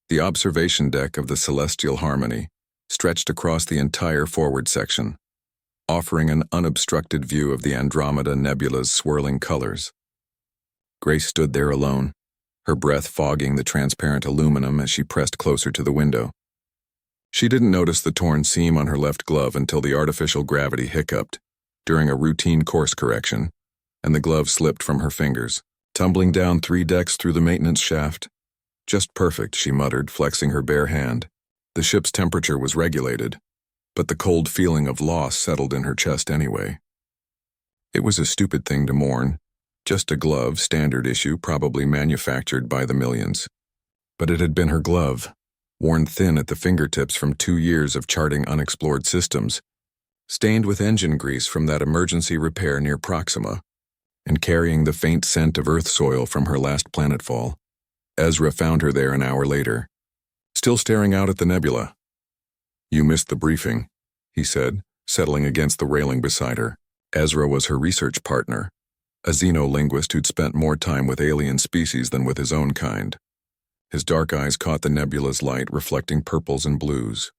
The observation deck of the Celestial Harmony stretched across the entire forward section, offering an unobstructed view of the Andromeda Nebula's swirling colors. Grace stood there alone, her breath fogging the transparent aluminum as she pressed closer to the window. She didn't notice the torn seam on her left glove until the artificial gravity hiccuped during a routine course correction, and the glove slipped from her fingers, tumbling down 3 decks through the maintenance shaft. Just perfect, she muttered, flexing her bare hand. The ship's temperature was regulated, but the cold feeling of loss settled in her chest anyway. It was a stupid thing to mourn, just a glove, standard issue, probably manufactured by the millions. But it had been her glove, worn thin at the fingertips from 2 years of charting unexplored systems, stained with engine grease from that emergency repair near Proxima, and carrying the faint scent of Earth soil from her last planetfall. Ezra found her there an hour later, still staring out at the nebula. "You missed the briefing," he said, settling against the railing beside her. Ezra was her research partner, a xenolinguist who'd spent more time with alien species than with his own kind. His dark eyes caught the nebula's light, reflecting purples and blues.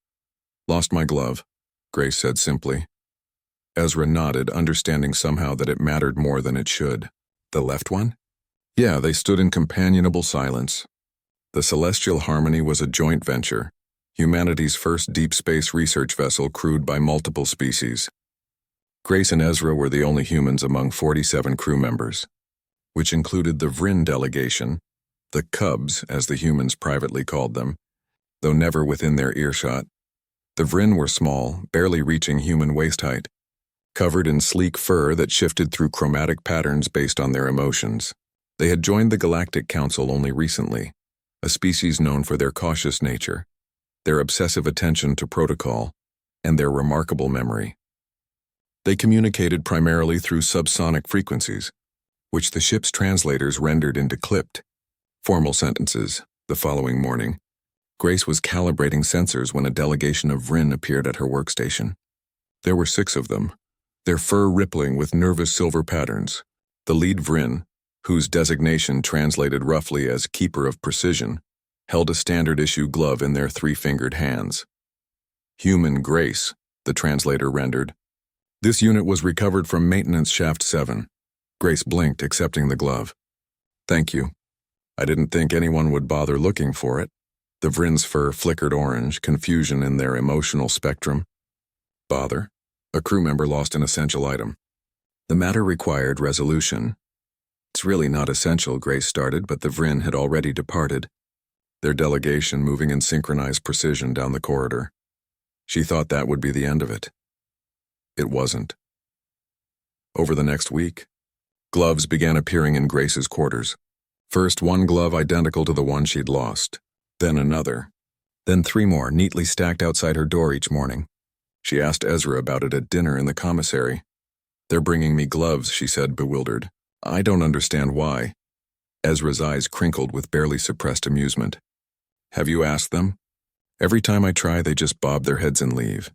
"Lost my glove," Grace said simply. Ezra nodded, understanding somehow that it mattered more than it should. "The left one?" Yeah, they stood in companionable silence. The Celestial Harmony was a joint venture, humanity's first deep space research vessel crewed by multiple species. Grace and Ezra were the only humans among 47 crew members, which included the Vryn delegation, the Cubs, as the humans privately called them, though never within their earshot. The Vryn were small, barely reaching human waist height, covered in sleek fur that shifted through chromatic patterns based on their emotions. They had joined the Galactic Council only recently, a species known for their cautious nature, their obsessive attention to protocol, and their remarkable memory. They communicated primarily through subsonic frequencies, which the ship's translators rendered into clipped, formal sentences. The following morning, Grace was calibrating sensors when a delegation of Vryn appeared at her workstation. There were 6 of them, their fur rippling with nervous silver patterns. The lead Vryn, whose designation translated roughly as Keeper of Precision, held a standard-issue glove in their 3-fingered hands. "Human Grace," the translator rendered. "This unit was recovered from Maintenance Shaft 7. Grace blinked, accepting the glove. "Thank you. I didn't think anyone would bother looking for it." The Vryn's fur flickered orange, confusion in their emotional spectrum. "Bother? A crew member lost an essential item. The matter required resolution." "It's really not essential," Grace started, but the Vryn had already departed, their delegation moving in synchronized precision down the corridor. She thought that would be the end of it. It wasn't. Over the next week, gloves began appearing in Grace's quarters. First, one glove identical to the one she'd lost, then another, then 3 more neatly stacked outside her door each morning. She asked Ezra about it at dinner in the commissary. "They're bringing me gloves," she said, bewildered. "I don't understand why." Ezra's eyes crinkled with barely suppressed amusement. "Have you asked them? Every time I try, they just bob their heads and leave."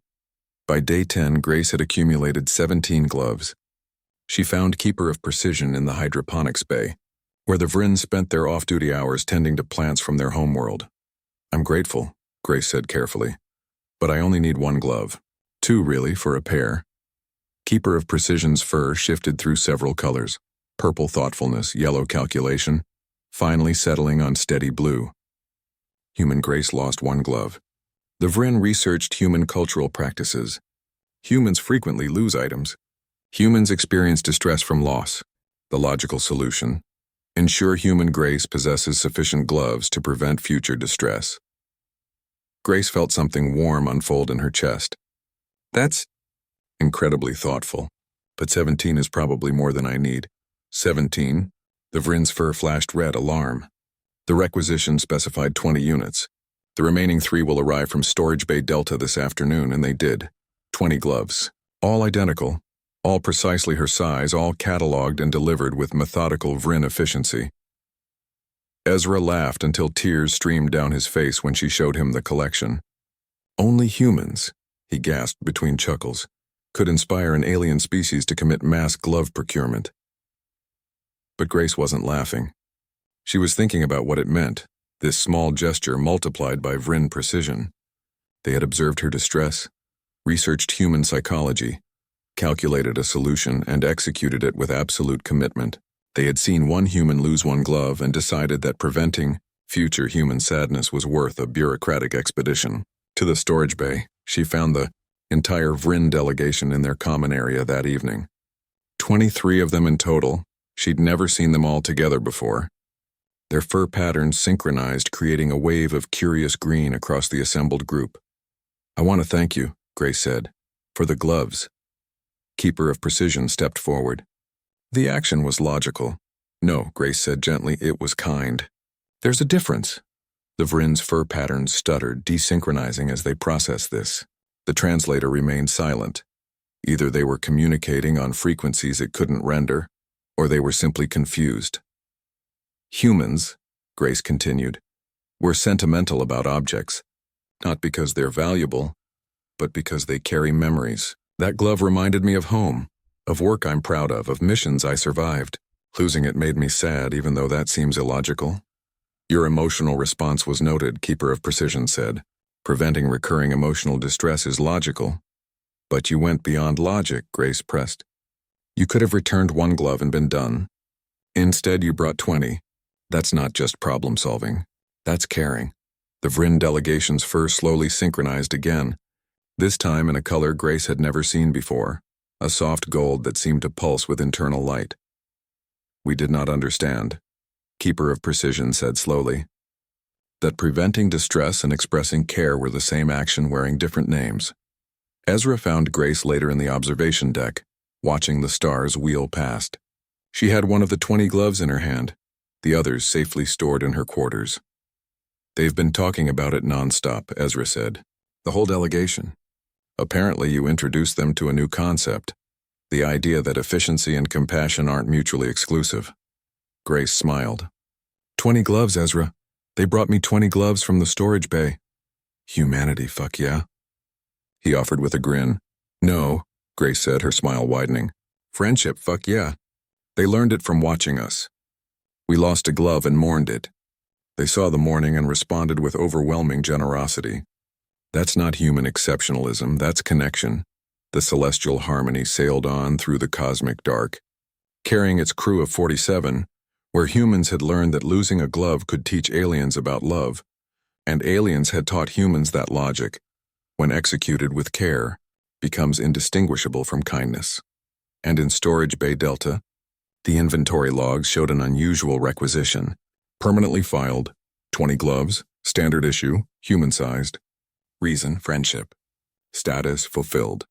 By day 10, Grace had accumulated 17 gloves. She found Keeper of Precision in the hydroponics bay, where the Vryn spent their off-duty hours tending to plants from their homeworld. "I'm grateful," Grace said carefully, "but I only need 1 glove. 2, really, for a pair." Keeper of Precision's fur shifted through several colors. Purple thoughtfulness, yellow calculation, finally settling on steady blue. Human Grace lost 1 glove. The Vryn researched human cultural practices. Humans frequently lose items. Humans experience distress from loss. The logical solution: ensure Human Grace possesses sufficient gloves to prevent future distress. Grace felt something warm unfold in her chest. "That's incredibly thoughtful, but 17 is probably more than I need." 17? The Vryn's fur flashed red, alarm. "The requisition specified 20 units. The remaining 3 will arrive from Storage Bay Delta this afternoon," and they did. 20 gloves. All identical, all precisely her size, all cataloged and delivered with methodical Vryn efficiency. Ezra laughed until tears streamed down his face when she showed him the collection. "Only humans," he gasped between chuckles, "could inspire an alien species to commit mass glove procurement." But Grace wasn't laughing. She was thinking about what it meant, This small gesture multiplied by Vryn precision. They had observed her distress, researched human psychology, calculated a solution, and executed it with absolute commitment. They had seen one human lose one glove and decided that preventing future human sadness was worth a bureaucratic expedition. To the storage bay, she found the entire Vryn delegation in their common area that evening. 23 of them in total. She'd never seen them all together before. Their fur patterns synchronized, creating a wave of curious green across the assembled group. "I want to thank you," Grace said, "for the gloves." Keeper of Precision stepped forward. The action was logical. "No," Grace said gently, "it was kind. There's a difference." The Vryn's fur patterns stuttered, desynchronizing as they processed this. The translator remained silent. Either they were communicating on frequencies it couldn't render, or they were simply confused. "Humans," Grace continued, "were sentimental about objects, not because they're valuable, but because they carry memories. That glove reminded me of home, of work I'm proud of missions I survived. Losing it made me sad, even though that seems illogical." "Your emotional response was noted," Keeper of Precision said. "Preventing recurring emotional distress is logical." "But you went beyond logic," Grace pressed. "You could have returned one glove and been done. Instead, you brought 20. That's not just problem solving. That's caring." The Vryn delegation's fur slowly synchronized again, this time in a color Grace had never seen before, a soft gold that seemed to pulse with internal light. "We did not understand," Keeper of Precision said slowly, "that preventing distress and expressing care were the same action wearing different names." Ezra found Grace later in the observation deck, watching the stars wheel past. She had one of the 20 gloves in her hand, the others safely stored in her quarters. "They've been talking about it nonstop," Ezra said. "The whole delegation. Apparently you introduced them to a new concept, the idea that efficiency and compassion aren't mutually exclusive." Grace smiled. 20 gloves, Ezra. They brought me 20 gloves from the storage bay." "Humanity, fuck yeah," he offered with a grin. "No," Grace said, her smile widening. "Friendship, fuck yeah. They learned it from watching us. We lost a glove and mourned it. They saw the mourning and responded with overwhelming generosity. That's not human exceptionalism, that's connection." The celestial harmony sailed on through the cosmic dark, carrying its crew of 47, where humans had learned that losing a glove could teach aliens about love, and aliens had taught humans that logic, when executed with care, becomes indistinguishable from kindness. And in Storage Bay Delta, the inventory logs showed an unusual requisition. Permanently filed, 20 gloves, standard issue, human-sized. Reason, friendship. Status, fulfilled.